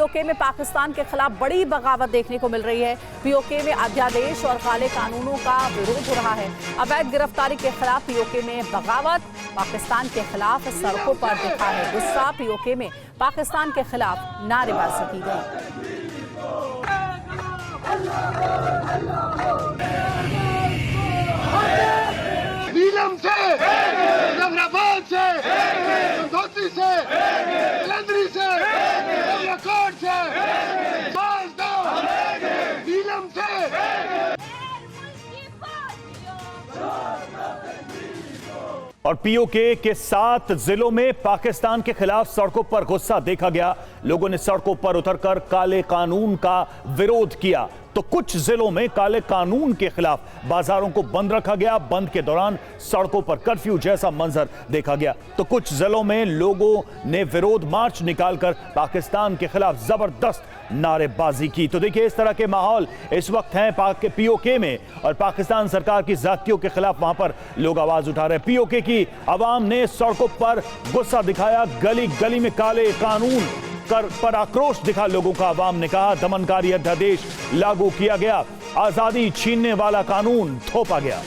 PoK में पाकिस्तान के खिलाफ बड़ी बगावत देखने को मिल रही है। पीओके में अध्यादेश और काले कानूनों का विरोध हो रहा है। अवैध गिरफ्तारी के खिलाफ पीओके में बगावत, पाकिस्तान के खिलाफ सड़कों पर दिखा है गुस्सा। पीओके में पाकिस्तान के खिलाफ नारेबाजी की गई। नीलम से, जफराबाद से, धोती से, जलंधरी से, कोट से, नीलम से। और पीओके के 7 जिलों में पाकिस्तान के खिलाफ सड़कों पर गुस्सा देखा गया। लोगों ने सड़कों पर उतरकर काले कानून का विरोध किया। तो कुछ जिलों में काले कानून के खिलाफ बाजारों को बंद रखा गया। बंद के दौरान सड़कों पर कर्फ्यू जैसा मंजर देखा गया। तो कुछ जिलों में लोगों ने विरोध मार्च निकालकर पाकिस्तान के खिलाफ जबरदस्त नारेबाजी की। तो देखिए, इस तरह के माहौल इस वक्त हैं पीओके में, और पाकिस्तान सरकार की जातियों के खिलाफ वहां पर लोग आवाज उठा रहे हैं। पीओके की आवाम ने सड़कों पर गुस्सा दिखाया। गली गली में काले कानून पर आक्रोश दिखा लोगों का। आवाम ने कहा दमनकारी अध्यादेश लागू किया गया, आजादी छीनने वाला कानून थोपा गया।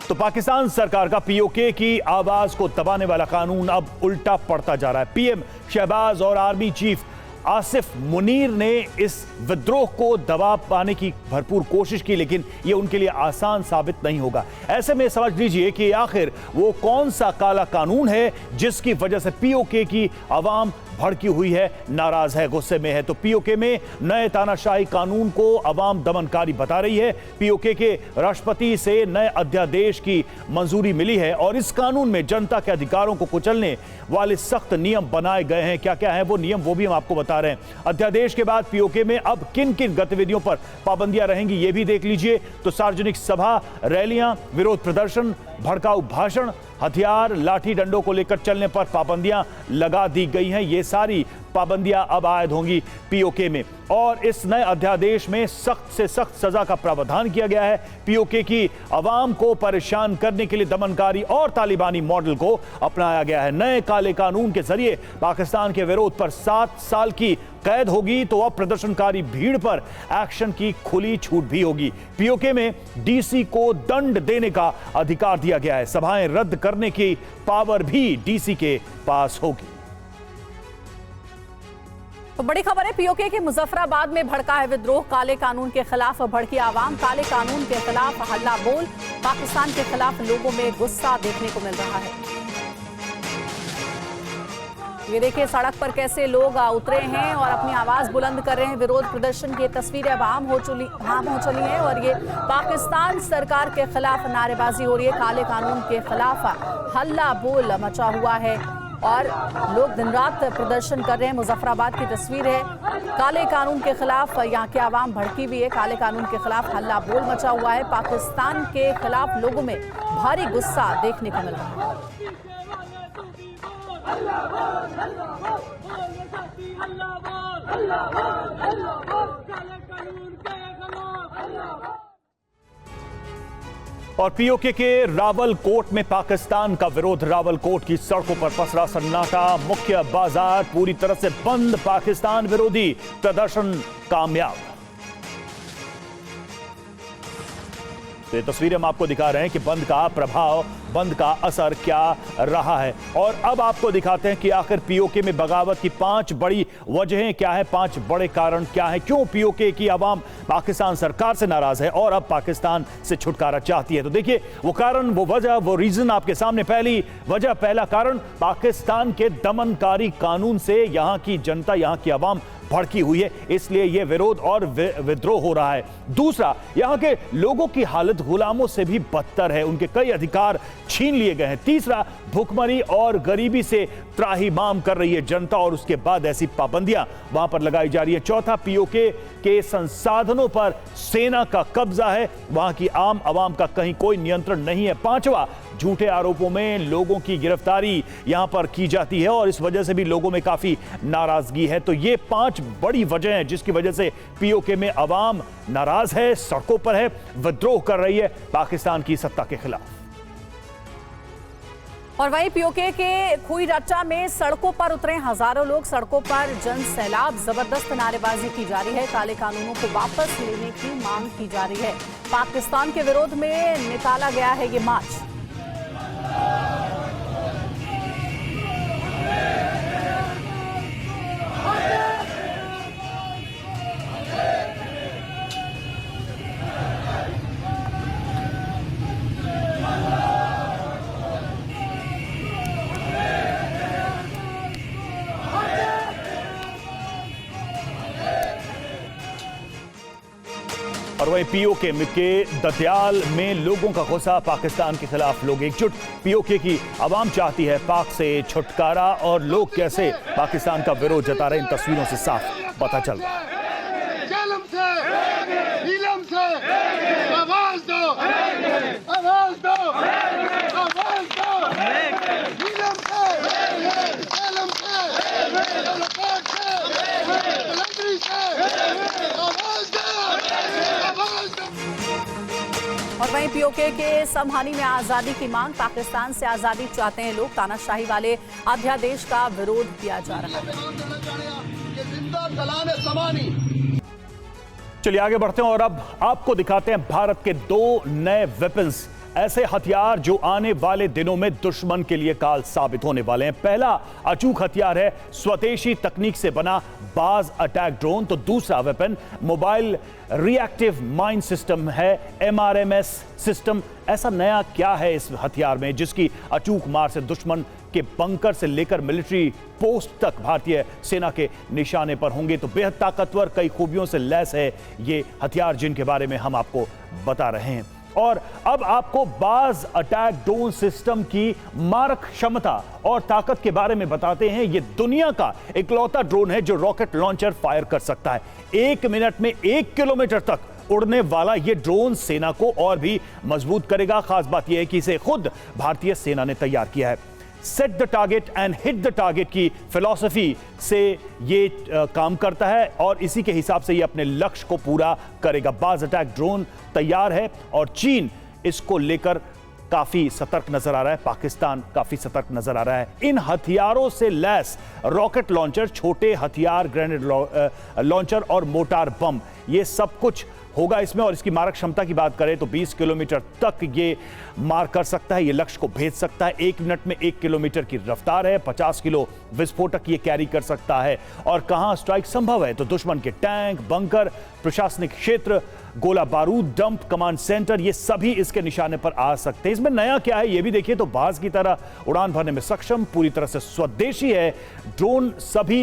तो पाकिस्तान सरकार का पीओके की आवाज को दबाने वाला कानून अब उल्टा पड़ता जा रहा है। पीएम शहबाज और आर्मी चीफ आसिफ मुनीर ने इस विद्रोह को दबा पाने की भरपूर कोशिश की, लेकिन यह उनके लिए आसान साबित नहीं होगा। ऐसे में समझ लीजिए कि आखिर वो कौन सा काला कानून है जिसकी वजह से पीओके की आवाम भड़की हुई है, नाराज है, गुस्से में है। तो पीओके में नए तानाशाही कानून को अवाम दमनकारी बता रही है। पीओके के राष्ट्रपति से नए अध्यादेश की मंजूरी मिली है और इस कानून में जनता के अधिकारों को कुचलने वाले सख्त नियम बनाए गए हैं। क्या क्या है वो नियम, वो भी हम आपको बता रहे हैं। अध्यादेश के बाद पीओके में अब किन किन गतिविधियों पर पाबंदियां रहेंगी ये भी देख लीजिए। तो सार्वजनिक सभा, रैलियां, विरोध प्रदर्शन, भड़काऊ भाषण, हथियार, लाठी डंडों को लेकर चलने पर पाबंदियां लगा दी गई हैं। ये सारी पाबंदियां अब आयद होंगी पीओके में। और इस नए अध्यादेश में सख्त से सख्त सजा का प्रावधान किया गया है। पीओके की आवाम को परेशान करने के लिए दमनकारी और तालिबानी मॉडल को अपनाया गया है। नए काले कानून के जरिए पाकिस्तान के विरोध पर 7 साल की कैद होगी। तो अब प्रदर्शनकारी भीड़ पर एक्शन की खुली छूट भी होगी। पीओके में डीसी को दंड देने का अधिकार दिया गया है। सभाएं रद्द करने की पावर भी डीसी के पास होगी। तो बड़ी खबर है, पीओके के मुजफ्फराबाद में भड़का है विद्रोह। काले कानून के खिलाफ भड़की आवाम, काले कानून के खिलाफ हल्ला बोल। पाकिस्तान के खिलाफ लोगों में गुस्सा देखने को मिल रहा है। ये देखिए सड़क पर कैसे लोग उतरे हैं और अपनी आवाज बुलंद कर रहे हैं। विरोध प्रदर्शन की तस्वीरें अब आम हो चली हैं और ये पाकिस्तान सरकार के खिलाफ नारेबाजी हो रही है। काले कानून के खिलाफ हल्ला बोल मचा हुआ है और लोग दिन रात प्रदर्शन कर रहे हैं। मुजफ्फराबाद की तस्वीर है। काले कानून के खिलाफ यहाँ की आवाम भड़की हुई है। काले कानून के खिलाफ हल्ला बोल मचा हुआ है। पाकिस्तान के खिलाफ लोगों में भारी गुस्सा देखने को मिल रहा है। और पीओके के रावलकोट में पाकिस्तान का विरोध। रावलकोट की सड़कों पर पसरा सन्नाटा, मुख्य बाजार पूरी तरह से बंद। पाकिस्तान विरोधी प्रदर्शन कामयाब। तो ये तस्वीरें हम आपको दिखा रहे हैं कि बंद का प्रभाव, बंद का असर क्या रहा है। और अब आपको दिखाते हैं कि आखिर पीओके में बगावत की 5 बड़ी वजहें क्या है, 5 बड़े कारण क्या है, क्यों पीओके की आवाम पाकिस्तान सरकार से नाराज है और अब पाकिस्तान से छुटकारा चाहती है। तो देखिए वो कारण, वो वजह, वो रीजन आपके सामने। पहली वजह, पहला कारण, पाकिस्तान के दमनकारी कानून से यहां की जनता, यहां की आवाम भड़की हुई है, इसलिए यह विरोध और विद्रोह हो रहा है। दूसरा, यहां के लोगों की हालत गुलामों से भी बदतर है, उनके कई अधिकार छीन लिए गए हैं। तीसरा, भुखमरी और गरीबी से त्राहिमाम कर रही है जनता और उसके बाद ऐसी पाबंदियां वहां पर लगाई जा रही है। चौथा, पीओके के संसाधनों पर सेना का कब्जा है, वहां की आम आवाम का कहीं कोई नियंत्रण नहीं है। पांचवा, झूठे आरोपों में लोगों की गिरफ्तारी यहां पर की जाती है और इस वजह से भी लोगों में काफी नाराजगी है। तो ये 5 बड़ी वजह हैं जिसकी वजह से पीओके में आवाम नाराज है, सड़कों पर है, विद्रोह कर रही है पाकिस्तान की सत्ता के खिलाफ। और वहीं पीओके के खुई रट्टा में सड़कों पर उतरे हजारों लोग। सड़कों पर जन सैलाब, जबरदस्त नारेबाजी की जा रही है। काले कानूनों को वापस लेने की मांग की जा रही है। पाकिस्तान के विरोध में निकाला गया है ये मार्च। और वहीं पीओके के दतियाल में लोगों का गुस्सा, पाकिस्तान के खिलाफ लोग एकजुट। पीओके की आवाम चाहती है पाक से छुटकारा और लोग कैसे पाकिस्तान का विरोध जता रहे, इन तस्वीरों से साफ पता चल रहा है। जालिम से, नीलम से, आवाज दो, आवाज दो, आवाज दो, नीलम से, जालिम से, लकोट से, कलंदरी से, आवाज दो, आवाज दो। और वहीं पीओके के समहानी में आजादी की मांग। पाकिस्तान से आजादी चाहते हैं लोग। तानाशाही वाले अध्यादेश का विरोध किया जा रहा है। चलिए आगे बढ़ते हैं और अब आपको दिखाते हैं भारत के 2 नए वेपन्स, ऐसे हथियार जो आने वाले दिनों में दुश्मन के लिए काल साबित होने वाले हैं। पहला अचूक हथियार है स्वदेशी तकनीक से बना बाज अटैक ड्रोन, तो दूसरा weapon mobile reactive mine system है, MRMS सिस्टम। ऐसा नया क्या है इस हथियार में जिसकी अचूक मार से दुश्मन के बंकर से लेकर मिलिट्री पोस्ट तक भारतीय सेना के निशाने पर होंगे। तो बेहद ताकतवर, कई खूबियों से लैस है ये हथियार जिनके बारे में हम आपको बता रहे हैं। और अब आपको बाज अटैक ड्रोन सिस्टम की मारक क्षमता और ताकत के बारे में बताते हैं। यह दुनिया का इकलौता ड्रोन है जो रॉकेट लॉन्चर फायर कर सकता है। 1 मिनट में 1 किलोमीटर तक उड़ने वाला यह ड्रोन सेना को और भी मजबूत करेगा। खास बात यह है कि इसे खुद भारतीय सेना ने तैयार किया है। Set the target and hit the target की फिलॉसफी से ये काम करता है और इसी के हिसाब से ये अपने लक्ष्य को पूरा करेगा। बाज अटैक ड्रोन तैयार है और चीन इसको लेकर काफी सतर्क नजर आ रहा है, पाकिस्तान काफी सतर्क नजर आ रहा है। इन हथियारों से लैस रॉकेट लॉन्चर, छोटे हथियार, ग्रेनेड लॉन्चर और मोटार बम, ये सब कुछ होगा इसमें। और इसकी मारक क्षमता की बात करें तो 20 किलोमीटर तक ये मार कर सकता है, ये लक्ष्य को भेज सकता है। 1 मिनट में 1 किलोमीटर की रफ्तार है। 50 किलो विस्फोटक ये कैरी कर सकता है। और कहां स्ट्राइक संभव है तो दुश्मन के टैंक, बंकर, प्रशासनिक क्षेत्र, गोला बारूद डंप, कमांड सेंटर, ये सभी इसके निशाने पर आ सकते हैं। इसमें नया क्या है ये भी देखिए। तो बाज की तरह उड़ान भरने में सक्षम, पूरी तरह से स्वदेशी है ड्रोन। सभी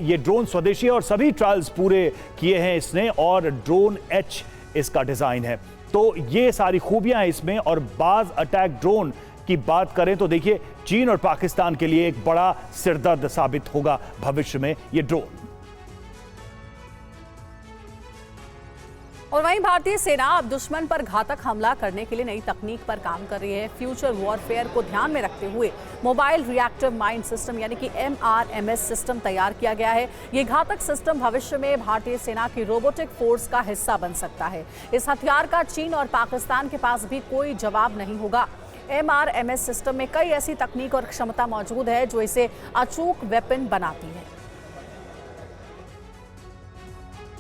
ये ड्रोन स्वदेशी है और सभी ट्रायल्स पूरे किए हैं इसने और ड्रोन H इसका डिजाइन है। तो ये सारी खूबियां हैं इसमें। और बाज अटैक ड्रोन की बात करें तो देखिए चीन और पाकिस्तान के लिए एक बड़ा सिरदर्द साबित होगा भविष्य में ये ड्रोन। और वहीं भारतीय सेना अब दुश्मन पर घातक हमला करने के लिए नई तकनीक पर काम कर रही है। फ्यूचर वॉरफेयर को ध्यान में रखते हुए मोबाइल रिएक्टिव माइन सिस्टम यानी कि MRMS सिस्टम तैयार किया गया है। ये घातक सिस्टम भविष्य में भारतीय सेना की रोबोटिक फोर्स का हिस्सा बन सकता है। इस हथियार का चीन और पाकिस्तान के पास भी कोई जवाब नहीं होगा। MRMS सिस्टम में कई ऐसी तकनीक और क्षमता मौजूद है जो इसे अचूक वेपन बनाती है।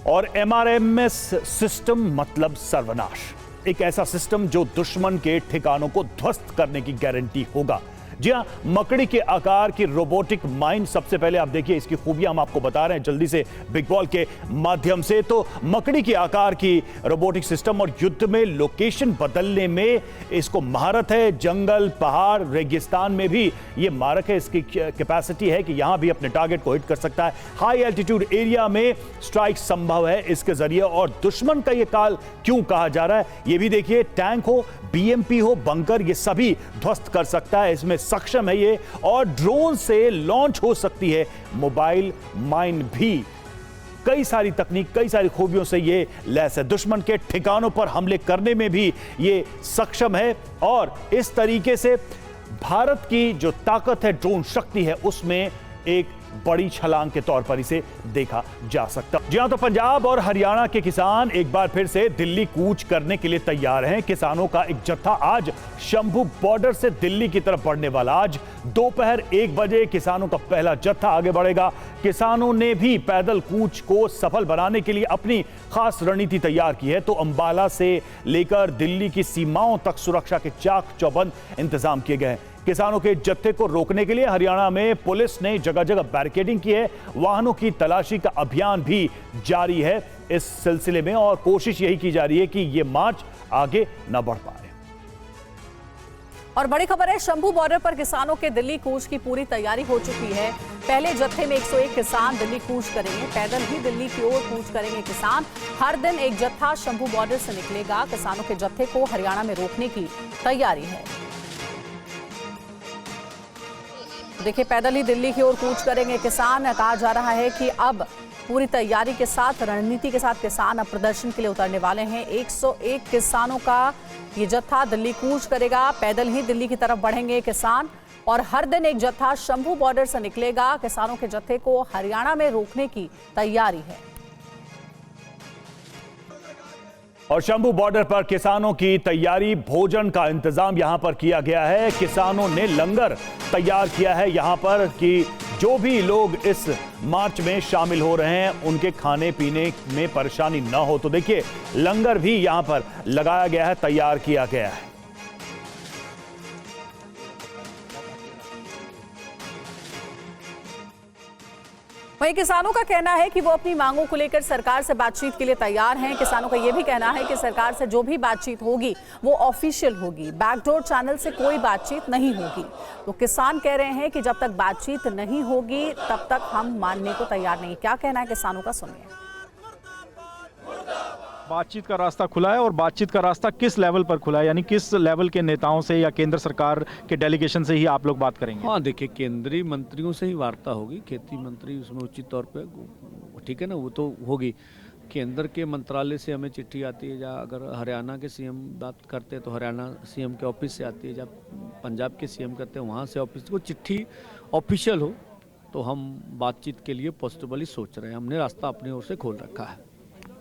और MRMS सिस्टम मतलब सर्वनाश, एक ऐसा सिस्टम जो दुश्मन के ठिकानों को ध्वस्त करने की गारंटी होगा। जी हां, मकड़ी के आकार की रोबोटिक माइन। सबसे पहले आप देखिए इसकी खूबियां हम आपको बता रहे हैं जल्दी से बिग बॉल के माध्यम से। तो मकड़ी के आकार की रोबोटिक सिस्टम और युद्ध में लोकेशन बदलने में इसको महारत है। जंगल, पहाड़, रेगिस्तान में भी ये मारक है। इसकी कैपेसिटी है कि यहां भी अपने टारगेट को हिट कर सकता है। हाई एल्टीट्यूड एरिया में स्ट्राइक संभव है इसके जरिए। और दुश्मन का ये काल क्यों कहा जा रहा है ये भी देखिए। टैंक हो, BMP हो, बंकर, ये सभी ध्वस्त कर सकता है, इसमें सक्षम है ये। और ड्रोन से लॉन्च हो सकती है मोबाइल माइन भी। कई सारी तकनीक, कई सारी खूबियों से ये लैस है। दुश्मन के ठिकानों पर हमले करने में भी ये सक्षम है। और इस तरीके से भारत की जो ताकत है, ड्रोन शक्ति है, उसमें एक बड़ी छलांग के तौर पर इसे देखा जा सकता। जी हां, तो पंजाब और हरियाणा के किसान एक बार फिर से दिल्ली कूच करने के लिए तैयार हैं। किसानों का एक जत्था आज शंभू बॉर्डर से दिल्ली की तरफ बढ़ने वाला। आज दोपहर 1 बजे किसानों का पहला जत्था आगे बढ़ेगा। किसानों ने भी पैदल कूच को सफल बनाने के लिए अपनी खास रणनीति तैयार की है। तो अंबाला से लेकर दिल्ली की सीमाओं तक सुरक्षा के चाक चौबंद इंतजाम किए गए हैं। किसानों के जत्थे को रोकने के लिए हरियाणा में पुलिस ने जगह जगह बैरिकेडिंग की है। वाहनों की तलाशी का अभियान भी जारी है इस सिलसिले में, और कोशिश यही की जा रही है कि ये मार्च आगे न बढ़ पाए। और बड़ी खबर है, शंभू बॉर्डर पर किसानों के दिल्ली कूच की पूरी तैयारी हो चुकी है। पहले जत्थे में 101 किसान दिल्ली कूच करेंगे। पैदल ही दिल्ली की ओर कूच करेंगे किसान। हर दिन एक जत्था शंभू बॉर्डर से निकलेगा। किसानों के जत्थे को हरियाणा में रोकने की तैयारी है। देखिए, पैदल ही दिल्ली की ओर कूच करेंगे किसान। कहा जा रहा है कि अब पूरी तैयारी के साथ, रणनीति के साथ किसान अब प्रदर्शन के लिए उतरने वाले हैं। 101 किसानों का ये जत्था दिल्ली कूच करेगा। पैदल ही दिल्ली की तरफ बढ़ेंगे किसान, और हर दिन एक जत्था शंभू बॉर्डर से निकलेगा। किसानों के जत्थे को हरियाणा में रोकने की तैयारी है। और शंभू बॉर्डर पर किसानों की तैयारी, भोजन का इंतजाम यहां पर किया गया है। किसानों ने लंगर तैयार किया है यहां पर कि जो भी लोग इस मार्च में शामिल हो रहे हैं उनके खाने पीने में परेशानी ना हो। तो देखिए, लंगर भी यहां पर लगाया गया है, तैयार किया गया है। वहीं किसानों का कहना है कि वो अपनी मांगों को लेकर सरकार से बातचीत के लिए तैयार हैं। किसानों का यह भी कहना है कि सरकार से जो भी बातचीत होगी वो ऑफिशियल होगी, बैकडोर चैनल से कोई बातचीत नहीं होगी। तो किसान कह रहे हैं कि जब तक बातचीत नहीं होगी तब तक हम मानने को तैयार नहीं। क्या कहना है किसानों का, सुनिए। बातचीत का रास्ता खुला है, और बातचीत का रास्ता किस लेवल पर खुला है, यानी किस लेवल के नेताओं से या केंद्र सरकार के डेलीगेशन से ही आप लोग बात करेंगे? हाँ, देखिए, केंद्रीय मंत्रियों से ही वार्ता होगी। खेती मंत्री उसमें उचित तौर पे, ठीक है ना, वो तो होगी। केंद्र के मंत्रालय से हमें चिट्ठी आती है, या अगर हरियाणा के सीएम बात करते हैं तो हरियाणा सीएम के ऑफिस से आती है। जब पंजाब के सीएम करते हैं वहाँ से ऑफिस, वो चिट्ठी ऑफिशियल हो तो हम बातचीत के लिए पॉसिबली सोच रहे हैं। हमने रास्ता अपनी ओर से खोल रखा है।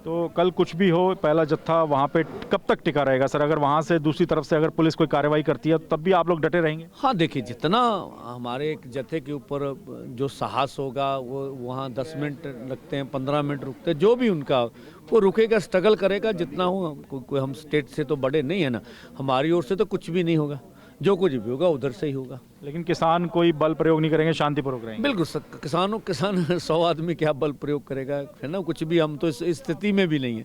तो कल कुछ भी हो, पहला जत्था वहाँ पे कब तक टिका रहेगा सर? अगर वहाँ से दूसरी तरफ से अगर पुलिस कोई कार्रवाई करती है तब भी आप लोग डटे रहेंगे? हाँ, देखिए, जितना हमारे एक जत्थे के ऊपर जो साहस होगा, वो वहाँ 10 मिनट लगते हैं, 15 मिनट रुकते हैं, जो भी उनका, वो रुकेगा, स्ट्रगल करेगा जितना हो। कोई हम स्टेट से तो बड़े नहीं है ना, हमारी ओर से तो कुछ भी नहीं होगा। जो कुछ भी होगा उधर से ही होगा। लेकिन किसान कोई बल प्रयोग नहीं करेंगे, शांतिपूर्वक रहेंगे? बिल्कुल, किसान 100 आदमी क्या बल प्रयोग करेगा, है ना, कुछ भी। हम तो इस स्थिति में भी नहीं है।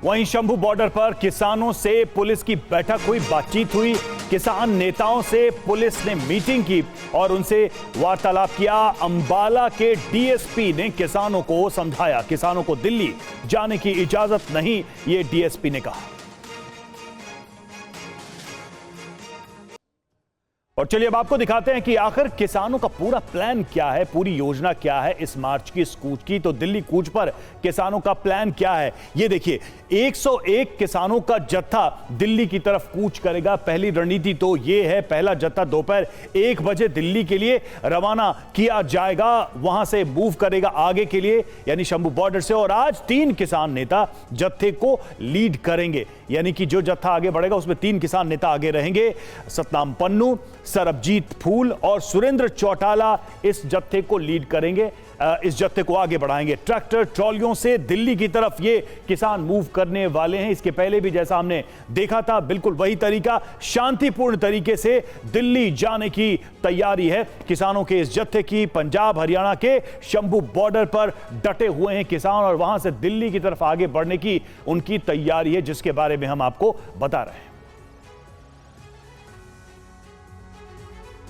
वहीं शंभू बॉर्डर पर किसानों से पुलिस की बैठक हुई, बातचीत हुई। किसान नेताओं से पुलिस ने मीटिंग की और उनसे वार्तालाप किया। अंबाला के डीएसपी ने किसानों को समझाया, किसानों को दिल्ली जाने की इजाजत नहीं, ये डीएसपी ने कहा। और चलिए अब आपको दिखाते हैं कि आखिर किसानों का पूरा प्लान क्या है, पूरी योजना क्या है इस मार्च की, इस कूच की। तो दिल्ली कूच पर किसानों का प्लान क्या है, ये देखिए। 101 किसानों का जत्था दिल्ली की तरफ कूच करेगा। पहली रणनीति तो ये है, पहला जत्था दोपहर 1 बजे दिल्ली के लिए रवाना किया जाएगा। वहां से मूव करेगा आगे के लिए, यानी शंभू बॉर्डर से। और आज 3 किसान नेता जत्थे को लीड करेंगे, यानी कि जो जत्था आगे बढ़ेगा उसमें 3 किसान नेता आगे रहेंगे। सतनाम पन्नू, सरबजीत फूल और सुरेंद्र चौटाला इस जत्थे को लीड करेंगे, इस जत्थे को आगे बढ़ाएंगे। ट्रैक्टर ट्रॉलियों से दिल्ली की तरफ ये किसान मूव करने वाले हैं। इसके पहले भी जैसा हमने देखा था, बिल्कुल वही तरीका, शांतिपूर्ण तरीके से दिल्ली जाने की तैयारी है किसानों के इस जत्थे की। पंजाब हरियाणा के शंभू बॉर्डर पर डटे हुए हैं किसान, और वहां से दिल्ली की तरफ आगे बढ़ने की उनकी तैयारी है, जिसके बारे में हम आपको बता रहे हैं।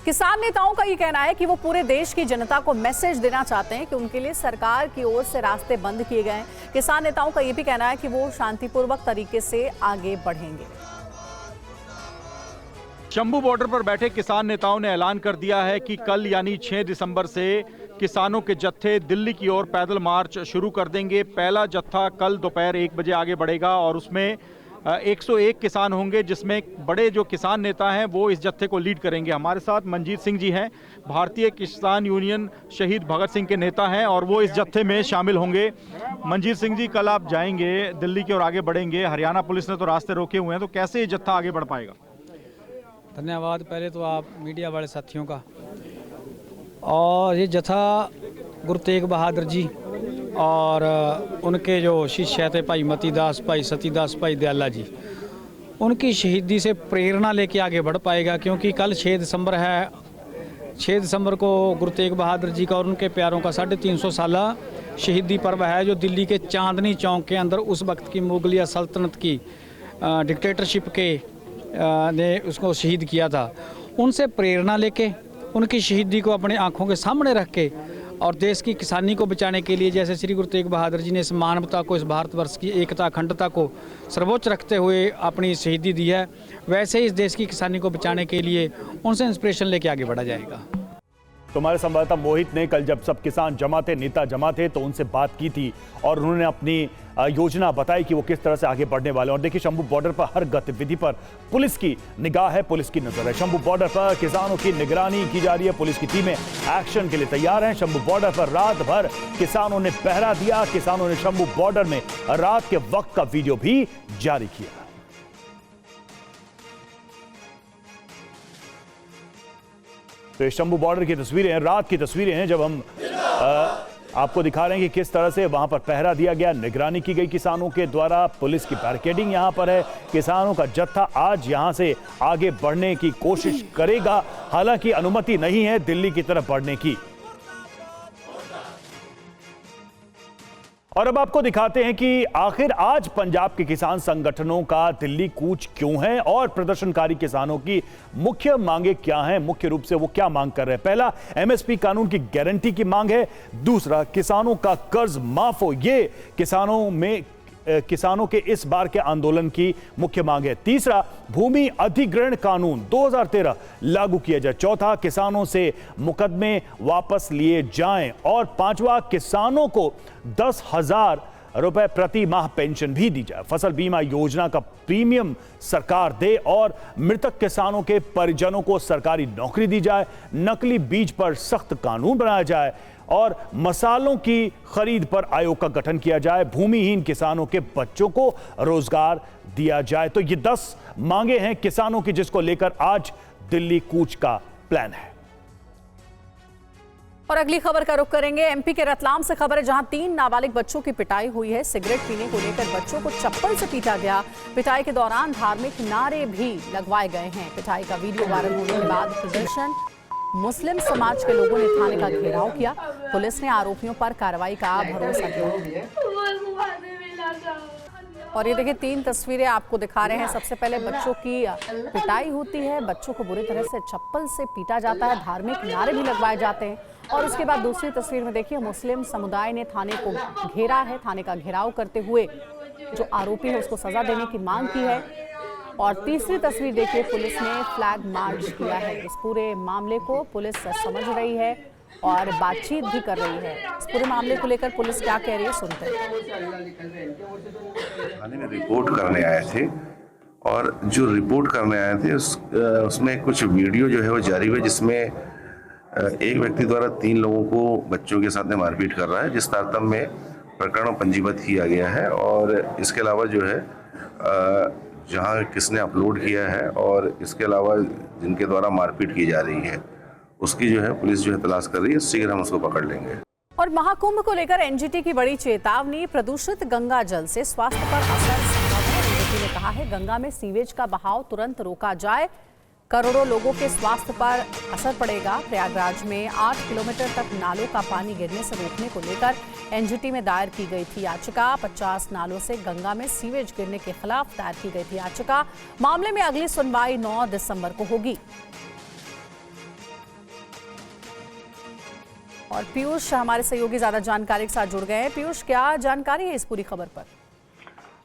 किसान नेताओं का ये कहना है कि वो पूरे देश की जनता को मैसेज देना चाहते हैं कि उनके लिए सरकार की ओर से रास्ते बंद किए गए हैं। किसान नेताओं का ये भी कहना है कि वो शांतिपूर्वक तरीके से आगे बढ़ेंगे। शंभू बॉर्डर पर बैठे किसान नेताओं ने ऐलान कर दिया है कि कल यानी 6 दिसंबर से किसानों के जत्थे दिल्ली की ओर पैदल मार्च शुरू कर देंगे। पहला जत्था कल दोपहर 1 बजे आगे बढ़ेगा और उसमें 101 किसान होंगे, जिसमें बड़े जो किसान नेता हैं वो इस जत्थे को लीड करेंगे। हमारे साथ मनजीत सिंह जी हैं, भारतीय किसान यूनियन शहीद भगत सिंह के नेता हैं और वो इस जत्थे में शामिल होंगे। मनजीत सिंह जी, कल आप जाएंगे दिल्ली की ओर, आगे बढ़ेंगे, हरियाणा पुलिस ने तो रास्ते रोके हुए हैं, तो कैसे ये जत्था आगे बढ़ पाएगा? धन्यवाद पहले तो आप मीडिया वाले साथियों का। और ये जत्था गुरु तेग बहादुर जी और उनके जो शिष्य थे भाई मतीदास, भाई सतीदास, भाई दयाला जी, उनकी शहीदी से प्रेरणा लेके आगे बढ़ पाएगा। क्योंकि कल 6 दिसंबर है, 6 दिसंबर को गुरु तेग बहादुर जी का और उनके प्यारों का 350 साला शहीदी पर्व है, जो दिल्ली के चांदनी चौक के अंदर उस वक्त की मुगलिया सल्तनत की डिक्टेटरशिप के ने उसको शहीद किया था। उनसे प्रेरणा लेके, उनकी शहीदी को अपने आंखों के सामने रख के और देश की किसानी को बचाने के लिए, जैसे श्री गुरु तेग बहादुर जी ने इस मानवता को, इस भारतवर्ष की एकता अखंडता को सर्वोच्च रखते हुए अपनी शहीदी दी है, वैसे ही इस देश की किसानी को बचाने के लिए उनसे इंस्पिरेशन लेके आगे बढ़ा जाएगा। तो हमारे संवाददाता मोहित ने कल जब सब किसान जमा थे, नेता जमा थे, तो उनसे बात की थी और उन्होंने अपनी योजना बताई कि वो किस तरह से आगे बढ़ने वाले। और देखिए, शंभू बॉर्डर पर हर गतिविधि पर पुलिस की निगाह है, पुलिस की नजर है। शंभू बॉर्डर पर किसानों की निगरानी की जा रही है, पुलिस की टीमें एक्शन के लिए तैयार हैं। शंभू बॉर्डर पर रात भर किसानों ने पहरा दिया। किसानों ने शंभू बॉर्डर में रात के वक्त का वीडियो भी जारी किया। तो ये शंभू बॉर्डर की तस्वीरें हैं, रात की तस्वीरें हैं, जब हम आपको दिखा रहे हैं कि किस तरह से वहां पर पहरा दिया गया, निगरानी की गई किसानों के द्वारा। पुलिस की बैरिकेडिंग यहां पर है। किसानों का जत्था आज यहां से आगे बढ़ने की कोशिश करेगा, हालांकि अनुमति नहीं है दिल्ली की तरफ बढ़ने की। और अब आपको दिखाते हैं कि आखिर आज पंजाब के किसान संगठनों का दिल्ली कूच क्यों है और प्रदर्शनकारी किसानों की मुख्य मांगे क्या हैं, मुख्य रूप से वो क्या मांग कर रहे हैं। पहला, एमएसपी कानून की गारंटी की मांग है। दूसरा, किसानों का कर्ज माफ हो, ये किसानों के इस बार के आंदोलन की मुख्य मांग है। तीसरा, भूमि अधिग्रहण कानून 2013 लागू किया जाए। चौथा, किसानों से मुकदमे वापस लिए जाएं। और पांचवा, किसानों को 10,000 रुपए प्रति माह पेंशन भी दी जाए। फसल बीमा योजना का प्रीमियम सरकार दे और मृतक किसानों के परिजनों को सरकारी नौकरी दी जाए। नकली बीज पर सख्त कानून बनाया जाए और मसालों की खरीद पर आयोग का गठन किया जाए। भूमिहीन किसानों के बच्चों को रोजगार दिया जाए। तो ये 10 मांगे हैं किसानों की, जिसको लेकर आज दिल्ली कूच का प्लान है। और अगली खबर का रुख करेंगे एमपी के रतलाम से। खबर है जहां 3 नाबालिग बच्चों की पिटाई हुई है। सिगरेट पीने को लेकर बच्चों को चप्पल से पीटा गया। पिटाई के दौरान धार्मिक नारे भी लगवाए गए हैं। पिटाई का वीडियो वायरल होने के बाद प्रदर्शन मुस्लिम समाज के लोगों ने थाने का घेराव किया। पुलिस ने आरोपियों पर कार्रवाई का भरोसा दिया। और ये देखिए, 3 तस्वीरें आपको दिखा रहे हैं। सबसे पहले बच्चों की पिटाई होती है, बच्चों को बुरी तरह से चप्पल से पीटा जाता है, धार्मिक नारे भी लगवाए जाते हैं। और उसके बाद दूसरी तस्वीर में देखिए, मुस्लिम समुदाय ने थाने को घेरा है। थाने का घेराव करते हुए जो आरोपी है उसको सजा देने की मांग की है। और तीसरी तस्वीर देखिए, पुलिस ने फ्लैग मार्च किया है। इस पूरे मामले को पुलिस समझ रही है और बातचीत भी कर रही है। इस पूरे मामले को लेकर पुलिस क्या कह रही है, सुनते हैं। थाने में रिपोर्ट करने आए थे और जो रिपोर्ट करने आए थे उसमें कुछ वीडियो जो है वो जारी हुए, जिसमें एक व्यक्ति द्वारा 3 लोगों को बच्चों के साथ में मारपीट कर रहा है, जिस तारतम्य में प्रकरण पंजीबद्ध किया गया है। और इसके अलावा जो है जहां किसने अपलोड किया है और इसके अलावा जिनके द्वारा मारपीट की जा रही है, उसकी जो है पुलिस जो है तलाश कर रही है। शीघ्र हम उसको पकड़ लेंगे। और महाकुंभ को लेकर एनजीटी की बड़ी चेतावनी। प्रदूषित गंगा जल से स्वास्थ्य पर असर संभव है। एनजीटी ने कहा है, गंगा में सीवेज का बहाव तुरंत रोका जाए, करोड़ों लोगों के स्वास्थ्य पर असर पड़ेगा। प्रयागराज में 8 किलोमीटर तक नालों का पानी गिरने से रोकने को लेकर एनजीटी में दायर की गई थी याचिका। 50 नालों से गंगा में सीवेज गिरने के खिलाफ दायर की गई थी याचिका। मामले में अगली सुनवाई 9 दिसंबर को होगी। और पीयूष हमारे सहयोगी ज्यादा जानकारी के साथ जुड़ गए हैं। पीयूष, क्या जानकारी है इस पूरी खबर पर?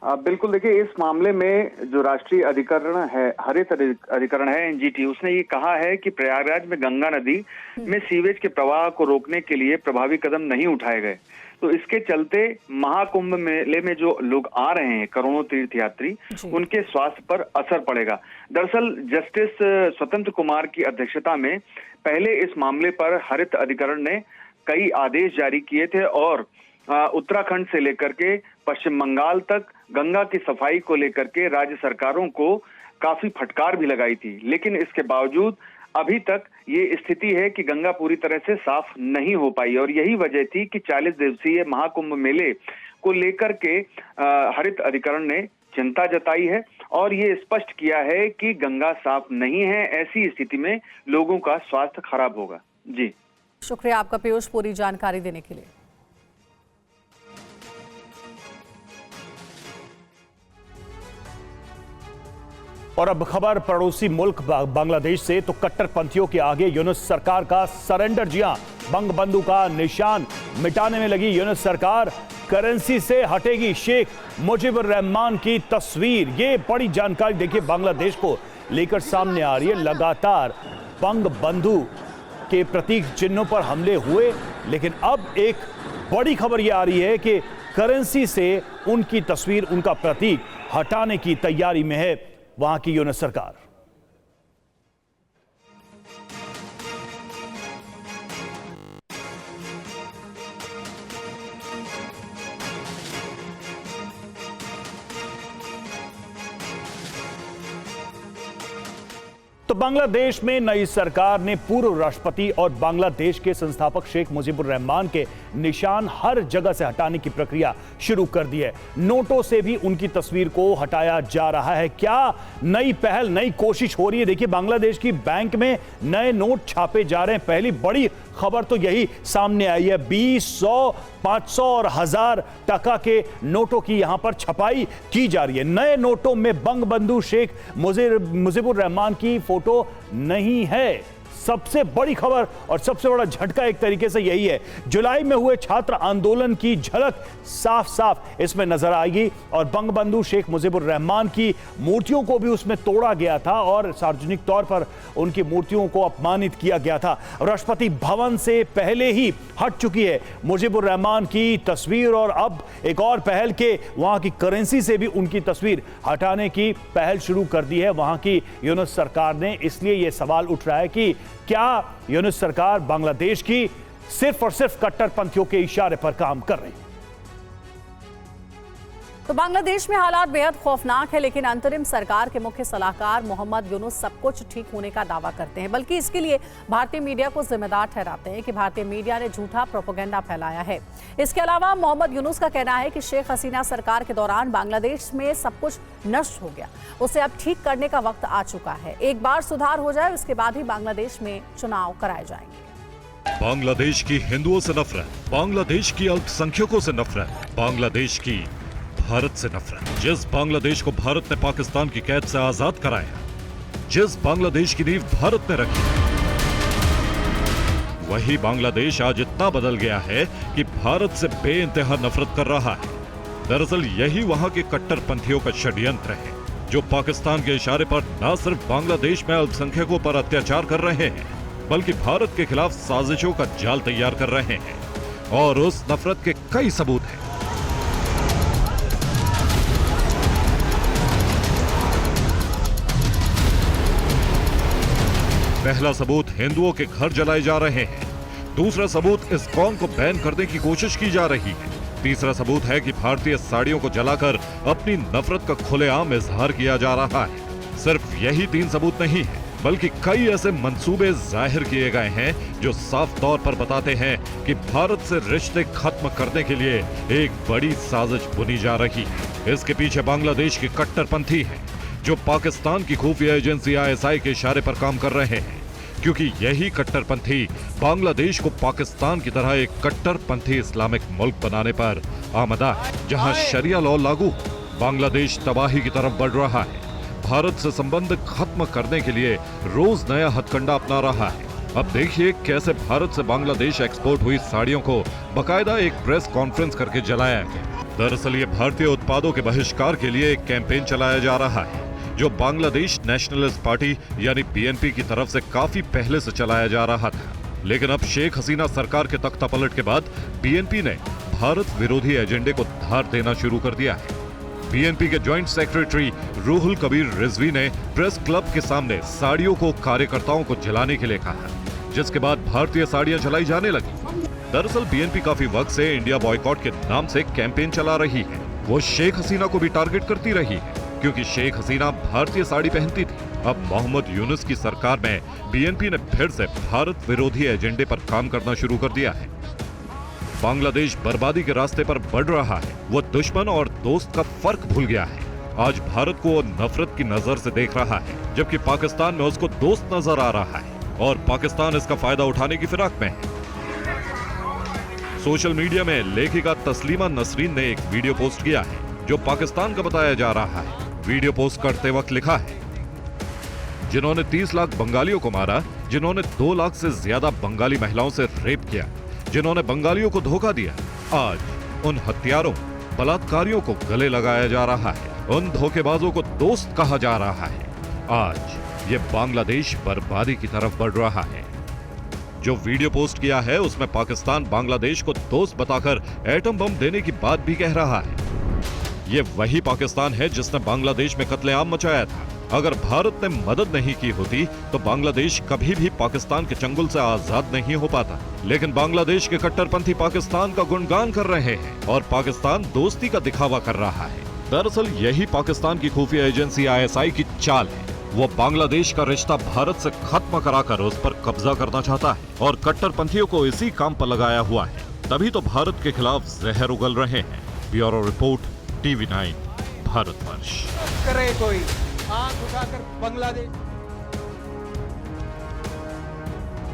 बिल्कुल, देखिए, इस मामले में जो राष्ट्रीय अधिकरण है, हरित अधिकरण है एनजीटी, उसने ये कहा है कि प्रयागराज में गंगा नदी में सीवेज के प्रवाह को रोकने के लिए प्रभावी कदम नहीं उठाए गए। तो इसके चलते महाकुंभ मेले में जो लोग आ रहे हैं, करोड़ों तीर्थयात्री, उनके स्वास्थ्य पर असर पड़ेगा। दरअसल जस्टिस स्वतंत्र कुमार की अध्यक्षता में पहले इस मामले पर हरित अधिकरण ने कई आदेश जारी किए थे और उत्तराखंड से लेकर के पश्चिम बंगाल तक गंगा की सफाई को लेकर के राज्य सरकारों को काफी फटकार भी लगाई थी। लेकिन इसके बावजूद अभी तक ये स्थिति है कि गंगा पूरी तरह से साफ नहीं हो पाई और यही वजह थी कि 40 दिवसीय महाकुंभ मेले को लेकर के हरित अधिकरण ने चिंता जताई है और ये स्पष्ट किया है कि गंगा साफ नहीं है, ऐसी स्थिति में लोगों का स्वास्थ्य खराब होगा। जी शुक्रिया आपका पीयूष, पूरी जानकारी देने के लिए। और अब खबर पड़ोसी मुल्क बांग्लादेश से। तो कट्टरपंथियों के आगे यूनुस सरकार का सरेंडर। जी हां, बंगबंधु का निशान मिटाने में लगी यूनुस सरकार। करेंसी से हटेगी शेख मुजीबुर रहमान की तस्वीर। ये बड़ी जानकारी देखिए बांग्लादेश को लेकर सामने आ रही है। लगातार बंगबंधु के प्रतीक चिन्हों पर हमले हुए, लेकिन अब एक बड़ी खबर यह आ रही है कि करेंसी से उनकी तस्वीर, उनका प्रतीक हटाने की तैयारी में है वहां की यूनुस सरकार। तो बांग्लादेश में नई सरकार ने पूर्व राष्ट्रपति और बांग्लादेश के संस्थापक शेख मुजीबुर रहमान के निशान हर जगह से हटाने की प्रक्रिया शुरू कर दी है। नोटों से भी उनकी तस्वीर को हटाया जा रहा है। क्या नई पहल, नई कोशिश हो रही है? देखिए बांग्लादेश की बैंक में नए नोट छापे जा रहे हैं। पहली बड़ी खबर तो यही सामने आई है। 20, 100, 500 और 1000 टका के नोटों की यहां पर छपाई की जा रही है। नए नोटों में बंगबंधु शेख मुजीबुर रहमान की फोटो नहीं है। सबसे बड़ी खबर और सबसे बड़ा झटका एक तरीके से यही है। जुलाई में हुए छात्र आंदोलन की झलक साफ साफ इसमें नजर आएगी और बंगबंधु शेख मुजीबुर रहमान की मूर्तियों को भी उसमें तोड़ा गया था और सार्वजनिक तौर पर उनकी मूर्तियों को अपमानित किया गया था। राष्ट्रपति भवन से पहले ही हट चुकी है मुजीबुर रहमान की तस्वीर और अब एक और पहल के वहां की करेंसी से भी उनकी तस्वीर हटाने की पहल शुरू कर दी है वहां की यूनुस सरकार ने। इसलिए यह सवाल उठ रहा है कि क्या यूनुस सरकार बांग्लादेश की सिर्फ और सिर्फ कट्टरपंथियों के इशारे पर काम कर रही है? तो बांग्लादेश में हालात बेहद खौफनाक है, लेकिन अंतरिम सरकार के मुख्य सलाहकार मोहम्मद यूनुस सब कुछ ठीक होने का दावा करते हैं, बल्कि इसके लिए भारतीय मीडिया को जिम्मेदार ठहराते हैं कि भारतीय मीडिया ने झूठा प्रोपेगेंडा फैलाया है। इसके अलावा मोहम्मद यूनुस का कहना है कि शेख हसीना सरकार के दौरान बांग्लादेश में सब कुछ नष्ट हो गया, उसे अब ठीक करने का वक्त आ चुका है। एक बार सुधार हो जाए उसके बाद ही बांग्लादेश में चुनाव कराए जाएंगे। बांग्लादेश की हिंदुओं से नफरत, बांग्लादेश की अल्पसंख्यकों से नफरत, बांग्लादेश की भारत से नफरत। जिस बांग्लादेश को भारत ने पाकिस्तान की कैद से आजाद कराया, जिस बांग्लादेश की नींव भारत ने रखी, वही बांग्लादेश आज इतना बदल गया है कि भारत से बेइंतहा नफरत कर रहा है। दरअसल यही वहां के कट्टरपंथियों का षड्यंत्र है, जो पाकिस्तान के इशारे पर न सिर्फ बांग्लादेश में अल्पसंख्यकों पर अत्याचार कर रहे हैं, बल्कि भारत के खिलाफ साजिशों का जाल तैयार कर रहे हैं। और उस नफरत के कई सबूत हैं। पहला सबूत हिंदुओं के घर जलाए जा रहे हैं। दूसरा सबूत इस कौम को बैन करने की कोशिश की जा रही है। तीसरा सबूत है कि भारतीय साड़ियों को जलाकर अपनी नफरत का खुलेआम इजहार किया जा रहा है। सिर्फ यही 3 सबूत नहीं है, बल्कि कई ऐसे मंसूबे जाहिर किए गए हैं जो साफ तौर पर बताते हैं कि भारत से रिश्ते खत्म करने के लिए एक बड़ी साजिश बुनी जा रही है। इसके पीछे बांग्लादेश के कट्टरपंथी हैं, जो पाकिस्तान की खुफिया एजेंसी ISI के इशारे पर काम कर रहे हैं, क्योंकि यही कट्टरपंथी बांग्लादेश को पाकिस्तान की तरह एक कट्टरपंथी इस्लामिक मुल्क बनाने पर आमदा है, जहां शरिया लॉ लागू। बांग्लादेश तबाही की तरफ बढ़ रहा है। भारत से संबंध खत्म करने के लिए रोज नया हथकंडा अपना रहा है। अब देखिए कैसे भारत से बांग्लादेश एक्सपोर्ट हुई साड़ियों को बकायदा एक प्रेस कॉन्फ्रेंस करके जलाया गया। दरअसल ये भारतीय उत्पादों के बहिष्कार के लिए एक कैंपेन चलाया जा रहा है, जो बांग्लादेश नेशनलिस्ट पार्टी यानी BNP की तरफ से काफी पहले से चलाया जा रहा था। लेकिन अब शेख हसीना सरकार के तख्तापलट के बाद BNP ने भारत विरोधी एजेंडे को धार देना शुरू कर दिया है। बीएनपी के जॉइंट सेक्रेटरी रूहुल कबीर रिजवी ने प्रेस क्लब के सामने साड़ियों को कार्यकर्ताओं को जलाने के लिए कहा, जिसके बाद भारतीय साड़ियां जलाई जाने लगी। दरअसल बीएनपी काफी वक्त से इंडिया बॉयकॉट के नाम से कैंपेन चला रही है। वो शेख हसीना को भी टारगेट करती रही है, क्योंकि शेख हसीना भारतीय साड़ी पहनती थी। अब मोहम्मद यूनुस की सरकार में बीएनपी ने फिर से भारत विरोधी एजेंडे पर काम करना शुरू कर दिया है। बांग्लादेश बर्बादी के रास्ते पर बढ़ रहा है। वो दुश्मन और दोस्त का फर्क भूल गया है। आज भारत को नफरत की नजर से देख रहा है, जबकि पाकिस्तान में उसको दोस्त नजर आ रहा है और पाकिस्तान इसका फायदा उठाने की फिराक में है। सोशल मीडिया में लेखिका तस्लीमा नसरीन ने एक वीडियो पोस्ट किया है, जो पाकिस्तान का बताया जा रहा है। वीडियो पोस्ट करते वक्त लिखा है, जिन्होंने 30 लाख बंगालियों को मारा, जिन्होंने 2 लाख से ज्यादा बंगाली महिलाओं से रेप किया, जिन्होंने बंगालियों को धोखा दिया, आज उन हत्यारों, बलात्कारियों को गले लगाया जा रहा है। उन धोखेबाजों को दोस्त कहा जा रहा है। आज ये बांग्लादेश बर्बादी की तरफ बढ़ रहा है। जो वीडियो पोस्ट किया है उसमें पाकिस्तान बांग्लादेश को दोस्त बताकर एटम बम देने की बात भी कह रहा है। ये वही पाकिस्तान है जिसने बांग्लादेश में कत्लेआम मचाया था। अगर भारत ने मदद नहीं की होती तो बांग्लादेश कभी भी पाकिस्तान के चंगुल से आजाद नहीं हो पाता। लेकिन बांग्लादेश के कट्टरपंथी पाकिस्तान का गुणगान कर रहे हैं और पाकिस्तान दोस्ती का दिखावा कर रहा है। दरअसल यही पाकिस्तान की खुफिया एजेंसी ISI की चाल है। वो बांग्लादेश का रिश्ता भारत से खत्म कराकर उस पर कब्जा करना चाहता है और कट्टरपंथियों को इसी काम पर लगाया हुआ है। तभी तो भारत के खिलाफ जहर उगल रहे हैं। Bureau report, TV9 Bharatvarsh. करे कोई आंख उठाकर बांग्लादेश।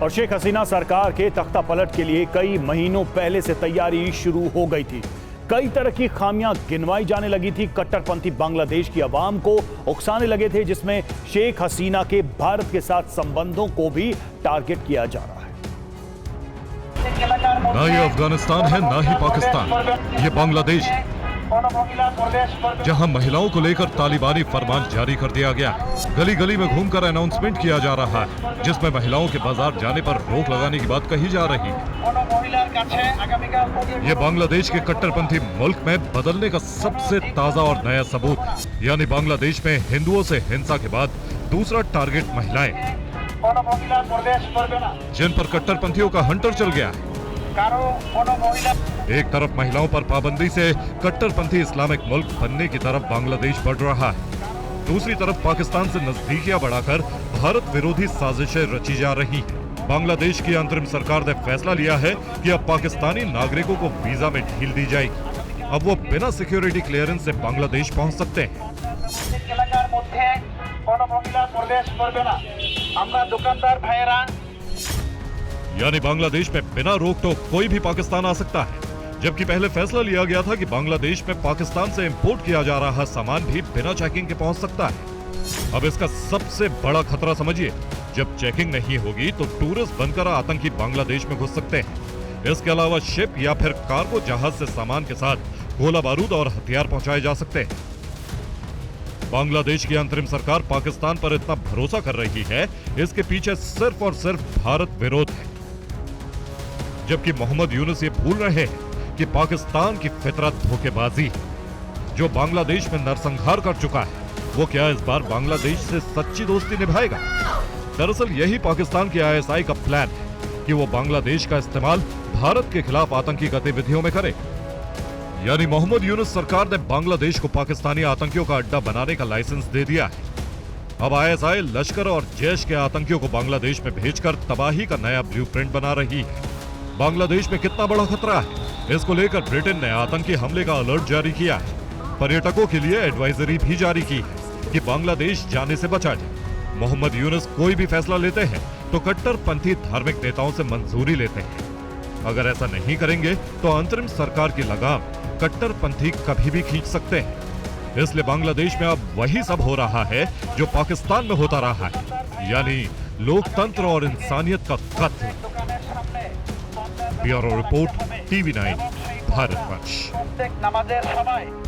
और शेख हसीना सरकार के तख्ता पलट के लिए कई महीनों पहले से तैयारी शुरू हो गई थी। कई तरह की खामियां गिनवाई जाने लगी थी। कट्टरपंथी बांग्लादेश की आवाम को उकसाने लगे थे, जिसमें शेख हसीना के भारत के साथ संबंधों को भी टारगेट किया जा रहा है। ना ये अफगानिस्तान है, ना ही पाकिस्तान, ये बांग्लादेश है, जहां महिलाओं को लेकर तालिबानी फरमान जारी कर दिया गया है। गली गली में घूमकर अनाउंसमेंट किया जा रहा है, जिसमें महिलाओं के बाजार जाने पर रोक लगाने की बात कही जा रही है। ये बांग्लादेश के कट्टरपंथी मुल्क में बदलने का सबसे ताजा और नया सबूत, यानी बांग्लादेश में हिंदुओं से हिंसा के बाद दूसरा टारगेट महिलाएं, जिन पर कट्टरपंथियों का हंटर चल गया है। एक तरफ महिलाओं पर पाबंदी से कट्टरपंथी इस्लामिक मुल्क बनने की तरफ बांग्लादेश बढ़ रहा है, दूसरी तरफ पाकिस्तान से नजदीकियां बढ़ाकर भारत विरोधी साजिशें रची जा रही हैं। बांग्लादेश की अंतरिम सरकार ने फैसला लिया है कि अब पाकिस्तानी नागरिकों को वीजा में ढील दी जाएगी। अब वो बिना सिक्योरिटी क्लियरेंस से बांग्लादेश पहुंच सकते हैं। यानी बांग्लादेश में बिना रोक टोक कोई भी पाकिस्तान आ सकता है, जबकि पहले फैसला लिया गया था कि बांग्लादेश में पाकिस्तान से इंपोर्ट किया जा रहा सामान भी बिना चेकिंग के पहुंच सकता है। अब इसका सबसे बड़ा खतरा समझिए, जब चेकिंग नहीं होगी तो टूरिस्ट बनकर आतंकी बांग्लादेश में घुस सकते हैं। इसके अलावा शिप या फिर कार्गो जहाज से सामान के साथ गोला बारूद और हथियार पहुंचाए जा सकते हैं। बांग्लादेश की अंतरिम सरकार पाकिस्तान पर इतना भरोसा कर रही है, इसके पीछे सिर्फ और सिर्फ भारत विरोध है। जबकि मोहम्मद यूनुस ये भूल रहे हैं कि पाकिस्तान की फितरत धोखेबाजी है। जो बांग्लादेश में नरसंहार कर चुका है, वो क्या इस बार बांग्लादेश से सच्ची दोस्ती निभाएगा? दरअसल यही पाकिस्तान के ISI का प्लान है कि वो बांग्लादेश का इस्तेमाल भारत के खिलाफ आतंकी गतिविधियों में करे। यानी मोहम्मद यूनुस सरकार ने बांग्लादेश को पाकिस्तानी आतंकियों का अड्डा बनाने का लाइसेंस दे दिया है। अब ISI लश्कर और जैश के आतंकियों को बांग्लादेश में भेजकर तबाही का नया ब्लूप्रिंट बना रही है। बांग्लादेश में कितना बड़ा खतरा है, इसको लेकर ब्रिटेन ने आतंकी हमले का अलर्ट जारी किया है। पर्यटकों के लिए एडवाइजरी भी जारी की है कि बांग्लादेश जाने से बचा जाए। मोहम्मद यूनुस कोई भी फैसला लेते हैं तो कट्टरपंथी धार्मिक नेताओं से मंजूरी लेते हैं। अगर ऐसा नहीं करेंगे तो अंतरिम सरकार की लगाम कट्टरपंथी कभी भी खींच सकते हैं। इसलिए बांग्लादेश में अब वही सब हो रहा है जो पाकिस्तान में होता रहा है, यानी लोकतंत्र और इंसानियत का कत्ल। Bureau report, TV9 Bharatvarsh.